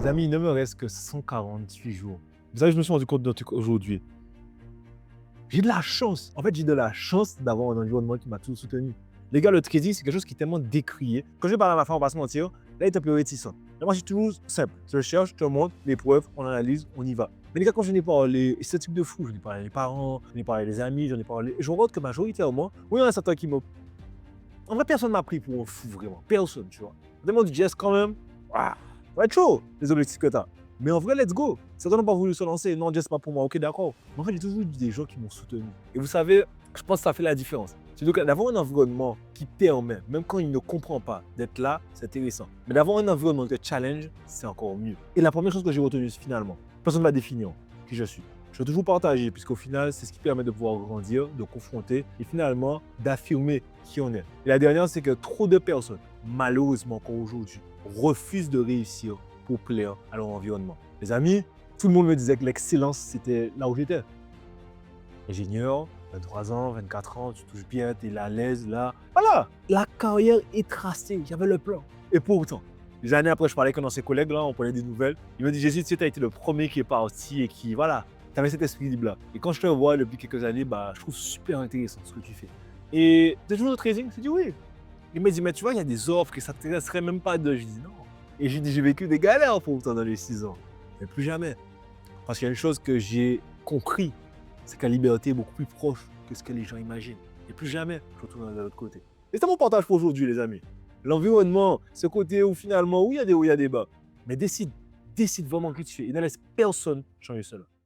Les amis, il ne me reste que 148 jours. Vous savez, je me suis rendu compte d'un truc aujourd'hui. J'ai de la chance. En fait, j'ai de la chance d'avoir un environnement qui m'a toujours soutenu. Les gars, le trading, c'est quelque chose qui est tellement décrié. Quand je parle à ma femme, on va pas se mentir, là, il est un peu réticent. Mais moi, je suis toujours simple. Je cherche, je te montre les preuves, on analyse, on y va. Mais les gars, quand je n'ai parlé, et c'est un truc de fou, je n'ai parlé à mes parents, je n'ai parlé des amis, j'en ai parlé. Je regarde que majoritairement, oui, il y en a certains qui me. En vrai, personne ne m'a pris pour un fou, vraiment. Personne, tu vois. Vraiment du geste quand même. Ah, ça va être chaud, les objectifs que tu as. Mais en vrai, let's go. Certains n'ont pas voulu se lancer. Non, Jess, pas pour moi. Ok, d'accord. Mais en fait, j'ai toujours eu des gens qui m'ont soutenu. Et vous savez, je pense que ça fait la différence. C'est donc d'avoir un environnement qui permet, même quand il ne comprend pas, d'être là, c'est intéressant. Mais d'avoir un environnement de challenge, c'est encore mieux. Et la première chose que j'ai retenue, finalement, personne ne m'a défini qui je suis. Je vais toujours partager, puisqu'au final, c'est ce qui permet de pouvoir grandir, de confronter et finalement d'affirmer qui on est. Et la dernière, c'est que trop de personnes, malheureusement encore aujourd'hui, refusent de réussir pour plaire à leur environnement. Les amis, tout le monde me disait que l'excellence, c'était là où j'étais. Ingénieur, 23 ans, 24 ans, tu touches bien, tu es à l'aise, là. Voilà, la carrière est tracée, j'avais le plan. Et pourtant, des années après, je parlais avec un de ses collègues, là, on prenait des nouvelles. Il me dit, Jésus, tu sais, tu as été le premier qui est parti et qui, voilà, tu avais cet esprit libre-là. Et quand je te vois depuis quelques années, bah, je trouve super intéressant ce que tu fais. Et t'es toujours au trading? Je dis oui. Il m'a dit, mais tu vois, il y a des offres que ça ne t'intéresserait même pas de. Je dis non. Et j'ai dit, j'ai vécu des galères pourtant dans les 6 ans. Mais plus jamais. Parce qu'il y a une chose que j'ai compris, c'est que la liberté est beaucoup plus proche que ce que les gens imaginent. Et plus jamais, je retourne de l'autre côté. Et c'est mon partage pour aujourd'hui, les amis. L'environnement, ce côté où finalement, où il y a des hauts, il y a des bas. Mais décide vraiment que tu fais. Et ne laisse personne changer cela.